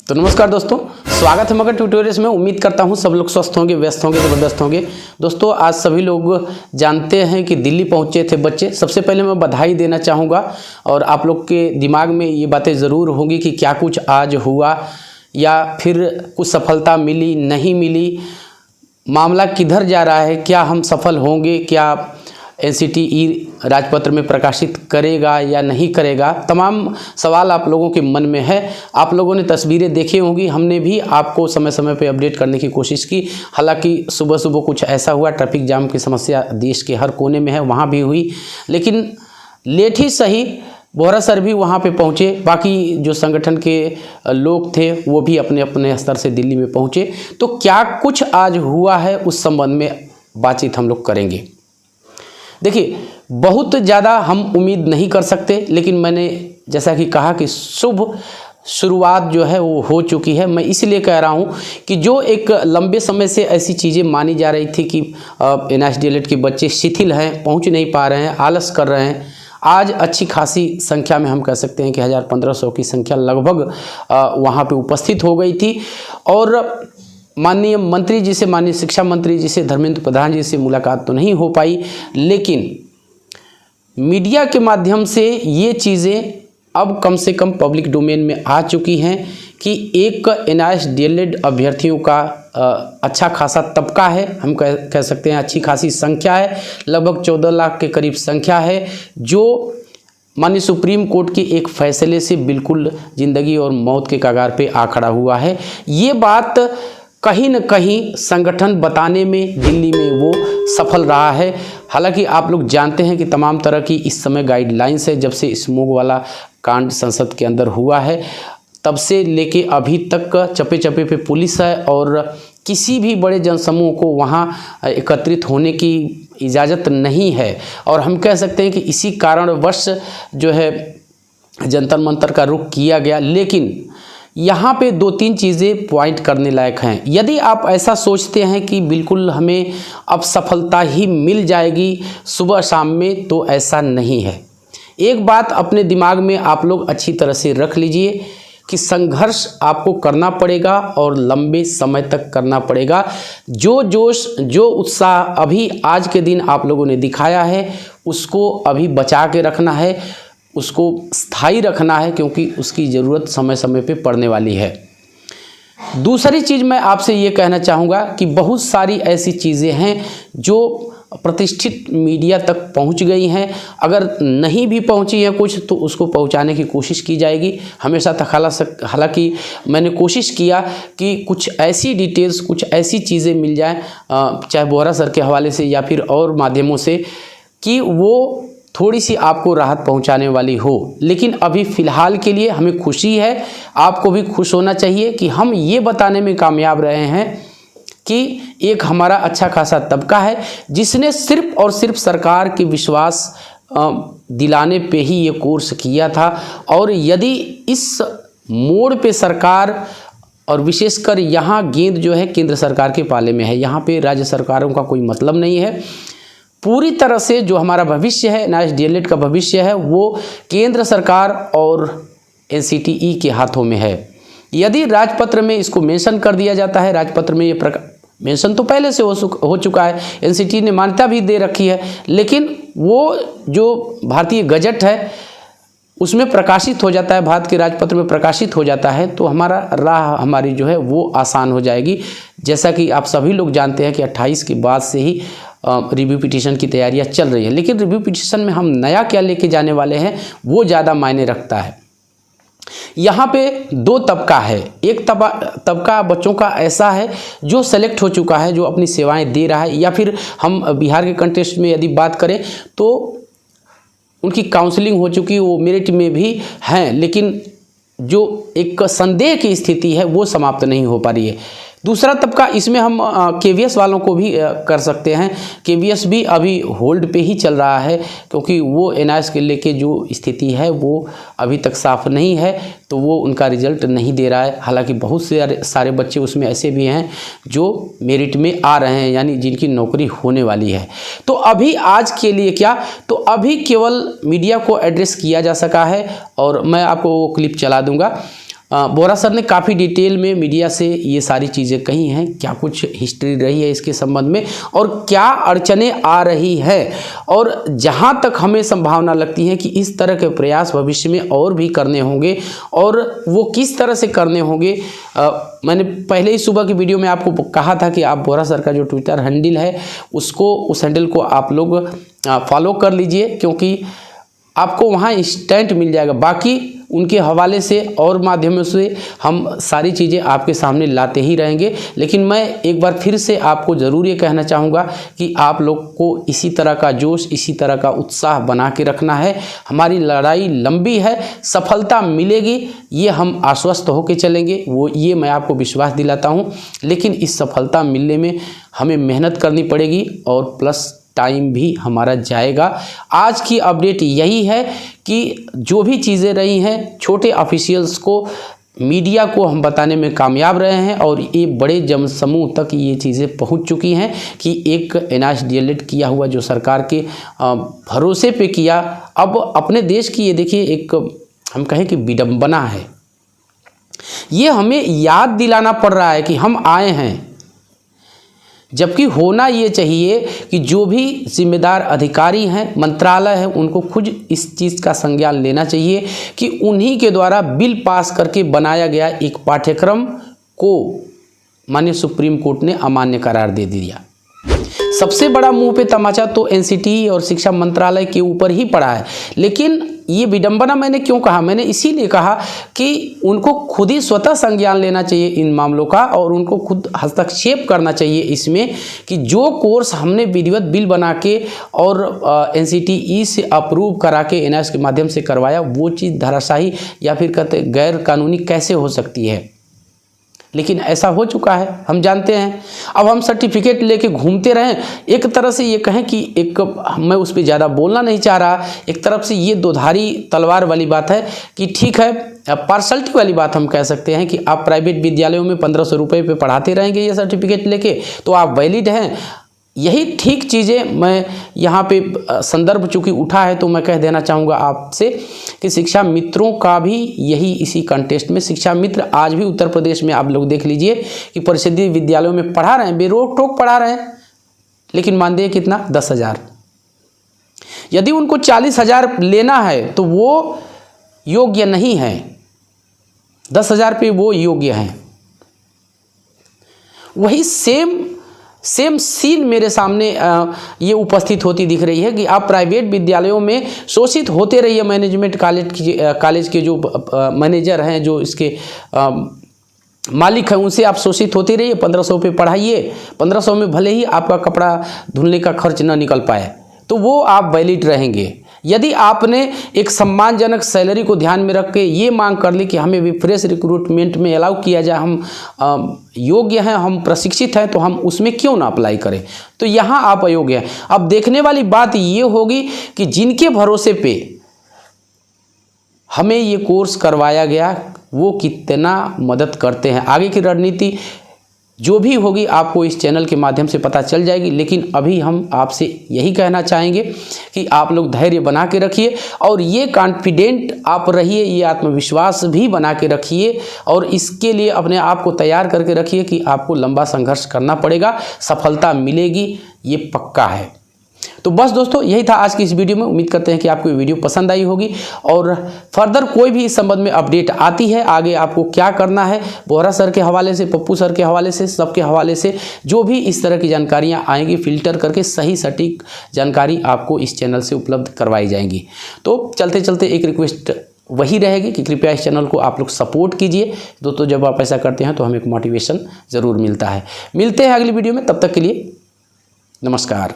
तो नमस्कार दोस्तों, स्वागत है मगर ट्यूटोरियल्स में। उम्मीद करता हूं सब लोग स्वस्थ होंगे, व्यस्त होंगे, ज़बरदस्त होंगे। दोस्तों आज सभी लोग जानते हैं कि दिल्ली पहुंचे थे बच्चे। सबसे पहले मैं बधाई देना चाहूँगा और आप लोग के दिमाग में ये बातें ज़रूर होंगी कि क्या कुछ आज हुआ या फिर कुछ सफलता मिली, नहीं मिली, मामला किधर जा रहा है, क्या हम सफल होंगे, क्या NCTE राजपत्र में प्रकाशित करेगा या नहीं करेगा। तमाम सवाल आप लोगों के मन में है। आप लोगों ने तस्वीरें देखी होंगी, हमने भी आपको समय समय पे अपडेट करने की कोशिश की। हालांकि सुबह सुबह कुछ ऐसा हुआ, ट्रैफिक जाम की समस्या देश के हर कोने में है, वहाँ भी हुई, लेकिन लेट ही सही बोहरा सर भी वहाँ पे पहुँचे। बाकी जो संगठन के लोग थे वो भी अपने अपने स्तर से दिल्ली में पहुँचे। तो क्या कुछ आज हुआ है उस संबंध में बातचीत हम लोग करेंगे। देखिए, बहुत ज़्यादा हम उम्मीद नहीं कर सकते, लेकिन मैंने जैसा कि कहा कि शुभ शुरुआत जो है वो हो चुकी है। मैं इसलिए कह रहा हूँ कि जो एक लंबे समय से ऐसी चीज़ें मानी जा रही थी कि NSDLED के बच्चे शिथिल हैं, पहुँच नहीं पा रहे हैं, आलस कर रहे हैं, आज अच्छी खासी संख्या में हम कह सकते हैं कि 1000-1500 की संख्या लगभग वहाँ पे उपस्थित हो गई थी। और माननीय मंत्री जी से, माननीय शिक्षा मंत्री जी से, धर्मेंद्र प्रधान जी से मुलाकात तो नहीं हो पाई, लेकिन मीडिया के माध्यम से ये चीज़ें अब कम से कम पब्लिक डोमेन में आ चुकी हैं कि एक NSDLED अभ्यर्थियों का अच्छा खासा तबका है, हम कह सकते हैं अच्छी खासी संख्या है, लगभग 14 लाख के करीब संख्या है, जो माननीय सुप्रीम कोर्ट के एक फैसले से बिल्कुल ज़िंदगी और मौत के कगार पे आ खड़ा हुआ है। ये बात कहीं न कहीं संगठन बताने में दिल्ली में वो सफल रहा है। हालांकि आप लोग जानते हैं कि तमाम तरह की इस समय गाइडलाइंस है। जब से स्मोग वाला कांड संसद के अंदर हुआ है तब से लेके अभी तक चप्पे चप्पे पे पुलिस है और किसी भी बड़े जनसमूह को वहाँ एकत्रित होने की इजाज़त नहीं है। और हम कह सकते हैं कि इसी कारणवश जो है जंतर मंतर का रुख किया गया। लेकिन यहाँ पे 2-3 चीज़ें पॉइंट करने लायक हैं। यदि आप ऐसा सोचते हैं कि बिल्कुल हमें अब सफलता ही मिल जाएगी सुबह शाम में, तो ऐसा नहीं है। एक बात अपने दिमाग में आप लोग अच्छी तरह से रख लीजिए कि संघर्ष आपको करना पड़ेगा और लंबे समय तक करना पड़ेगा। जो जोश, जो उत्साह अभी आज के दिन आप लोगों ने दिखाया है, उसको अभी बचा के रखना है, उसको स्थायी रखना है, क्योंकि उसकी ज़रूरत समय समय पे पड़ने वाली है। दूसरी चीज़ मैं आपसे ये कहना चाहूँगा कि बहुत सारी ऐसी चीज़ें हैं जो प्रतिष्ठित मीडिया तक पहुँच गई हैं। अगर नहीं भी पहुँची है कुछ, तो उसको पहुँचाने की कोशिश की जाएगी हमेशा तक। हालांकि मैंने कोशिश किया कि कुछ ऐसी डिटेल्स, कुछ ऐसी चीज़ें मिल जाएँ, चाहे बोहरा सर के हवाले से या फिर और माध्यमों से, कि वो थोड़ी सी आपको राहत पहुंचाने वाली हो। लेकिन अभी फ़िलहाल के लिए हमें खुशी है, आपको भी खुश होना चाहिए कि हम ये बताने में कामयाब रहे हैं कि एक हमारा अच्छा खासा तबका है जिसने सिर्फ और सिर्फ सरकार के विश्वास दिलाने पे ही ये कोर्स किया था। और यदि इस मोड़ पे सरकार, और विशेषकर यहाँ गेंद जो है केंद्र सरकार के पाले में है, यहाँ पे राज्य सरकारों का कोई मतलब नहीं है। पूरी तरह से जो हमारा भविष्य है, NSDLED का भविष्य है, वो केंद्र सरकार और NCTE के हाथों में है। यदि राजपत्र में इसको मेंशन कर दिया जाता है, राजपत्र में ये मेंशन तो पहले से हो चुका है, NCTE ने मान्यता भी दे रखी है, लेकिन वो जो भारतीय गजट है उसमें प्रकाशित हो जाता है, भारत के राजपत्र में प्रकाशित हो जाता है, तो राह हमारी जो है वो आसान हो जाएगी। जैसा कि आप सभी लोग जानते हैं कि 28 के बाद से ही रिव्यू पिटीशन की तैयारियां चल रही है, लेकिन रिव्यू पिटीशन में हम नया क्या लेके जाने वाले हैं वो ज़्यादा मायने रखता है। यहाँ पे 2 तबका है। एक तबका बच्चों का ऐसा है जो सेलेक्ट हो चुका है, जो अपनी सेवाएं दे रहा है, या फिर हम बिहार के कंटेस्ट में यदि बात करें तो उनकी काउंसलिंग हो चुकी, वो मेरिट में भी हैं, लेकिन जो एक संदेह की स्थिति है वो समाप्त नहीं हो पा रही है। दूसरा तबका, इसमें हम KVS वालों को भी कर सकते हैं। KVS भी अभी होल्ड पे ही चल रहा है, क्योंकि वो NIS के लेके जो स्थिति है वो अभी तक साफ नहीं है, तो वो उनका रिजल्ट नहीं दे रहा है। हालांकि बहुत से सारे बच्चे उसमें ऐसे भी हैं जो मेरिट में आ रहे हैं, यानी जिनकी नौकरी होने वाली है। तो अभी आज के लिए क्या, तो अभी केवल मीडिया को एड्रेस किया जा सका है, और मैं आपको वो क्लिप चला दूँगा। बोहरा सर ने काफ़ी डिटेल में मीडिया से ये सारी चीज़ें कही हैं, क्या कुछ हिस्ट्री रही है इसके संबंध में और क्या अड़चनें आ रही है और जहां तक हमें संभावना लगती है कि इस तरह के प्रयास भविष्य में और भी करने होंगे और वो किस तरह से करने होंगे। मैंने पहले ही सुबह की वीडियो में आपको कहा था कि आप बोहरा सर का जो ट्विटर हैंडल है उस हैंडल को आप लोग फॉलो कर लीजिए, क्योंकि आपको वहाँ इंस्टेंट मिल जाएगा। बाकी उनके हवाले से और माध्यमों से हम सारी चीज़ें आपके सामने लाते ही रहेंगे। लेकिन मैं एक बार फिर से आपको ज़रूर ये कहना चाहूँगा कि आप लोग को इसी तरह का जोश, इसी तरह का उत्साह बना के रखना है। हमारी लड़ाई लंबी है, सफलता मिलेगी, ये हम आश्वस्त होकर चलेंगे, ये मैं आपको विश्वास दिलाता हूँ। लेकिन इस सफलता मिलने में हमें मेहनत करनी पड़ेगी और प्लस टाइम भी हमारा जाएगा। आज की अपडेट यही है कि जो भी चीज़ें रही हैं, छोटे ऑफिशियल्स को, मीडिया को हम बताने में कामयाब रहे हैं और ये बड़े जनसमूह तक ये चीज़ें पहुंच चुकी हैं कि एक NIST DLED किया हुआ जो सरकार के भरोसे पे किया, अब अपने देश की ये देखिए एक हम कहें कि विडंबना है। ये हमें याद दिलाना पड़ रहा है कि हम आए हैं, जबकि होना ये चाहिए कि जो भी जिम्मेदार अधिकारी हैं, मंत्रालय है, उनको खुद इस चीज़ का संज्ञान लेना चाहिए कि उन्हीं के द्वारा बिल पास करके बनाया गया एक पाठ्यक्रम को माननीय सुप्रीम कोर्ट ने अमान्य करार दे दिया। सबसे बड़ा मुंह पे तमाचा तो NCT और शिक्षा मंत्रालय के ऊपर ही पड़ा है। लेकिन ये विडंबना मैंने क्यों कहा? मैंने इसीलिए कहा कि उनको खुद ही स्वतः संज्ञान लेना चाहिए इन मामलों का और उनको खुद हस्तक्षेप करना चाहिए इसमें कि जो कोर्स हमने विधिवत बिल बना के और NCTE से अप्रूव करा के NIST के माध्यम से करवाया, वो चीज़ धराशायी या फिर कहते गैर कानूनी कैसे हो सकती है। लेकिन ऐसा हो चुका है, हम जानते हैं। अब हम सर्टिफिकेट लेके घूमते रहें, एक तरह से ये कहें कि एक, मैं उस पर ज़्यादा बोलना नहीं चाह रहा, एक तरफ से ये दोधारी तलवार वाली बात है कि ठीक है, पार्शलिटी वाली बात हम कह सकते हैं कि आप प्राइवेट विद्यालयों में 1500 रुपये पे पढ़ाते रहेंगे ये सर्टिफिकेट लेके तो आप वैलिड हैं। यही ठीक चीज़ें मैं यहाँ पे संदर्भ चूँकि उठा है तो मैं कह देना चाहूँगा आपसे कि शिक्षा मित्रों का भी यही इसी कंटेस्ट में, शिक्षा मित्र आज भी उत्तर प्रदेश में आप लोग देख लीजिए कि परिषदीय विद्यालयों में पढ़ा रहे हैं, बेरोक टोक पढ़ा रहे हैं, लेकिन मानदेय कितना? 10,000। यदि उनको 40,000 लेना है तो वो योग्य नहीं है, 10,000 पे वो योग्य हैं। वही सेम सीन मेरे सामने ये उपस्थित होती दिख रही है कि आप प्राइवेट विद्यालयों में शोषित होते रहिए। मैनेजमेंट कॉलेज के जो मैनेजर हैं, जो इसके मालिक हैं, उनसे आप शोषित होते रहिए। 1500 पे पढ़ाइए, 1500 में भले ही आपका कपड़ा धुलने का खर्च ना निकल पाए तो वो आप वैलिड रहेंगे। यदि आपने एक सम्मानजनक सैलरी को ध्यान में रख के ये मांग कर ली कि हमें भी फ्रेश रिक्रूटमेंट में अलाउ किया जाए, हम योग्य हैं, हम प्रशिक्षित हैं, तो हम उसमें क्यों ना अप्लाई करें, तो यहाँ आप अयोग्य हैं। अब देखने वाली बात ये होगी कि जिनके भरोसे पे हमें ये कोर्स करवाया गया वो कितना मदद करते हैं। आगे की रणनीति जो भी होगी आपको इस चैनल के माध्यम से पता चल जाएगी। लेकिन अभी हम आपसे यही कहना चाहेंगे कि आप लोग धैर्य बना के रखिए और ये कॉन्फिडेंट आप रहिए, ये आत्मविश्वास भी बना के रखिए और इसके लिए अपने आप को तैयार करके रखिए कि आपको लंबा संघर्ष करना पड़ेगा, सफलता मिलेगी, ये पक्का है। तो बस दोस्तों यही था आज की इस वीडियो में। उम्मीद करते हैं कि आपको ये वीडियो पसंद आई होगी और फर्दर कोई भी इस संबंध में अपडेट आती है, आगे आपको क्या करना है, बोहरा सर के हवाले से, पप्पू सर के हवाले से, सबके हवाले से जो भी इस तरह की जानकारियां आएंगी, फिल्टर करके सही सटीक जानकारी आपको इस चैनल से उपलब्ध करवाई जाएंगी। तो चलते चलते एक रिक्वेस्ट वही रहेगी कि कृपया इस चैनल को आप लोग सपोर्ट कीजिए दोस्तों। जब आप ऐसा करते हैं तो हमें एक मोटिवेशन ज़रूर मिलता है। मिलते हैं अगली वीडियो में, तब तक के लिए नमस्कार।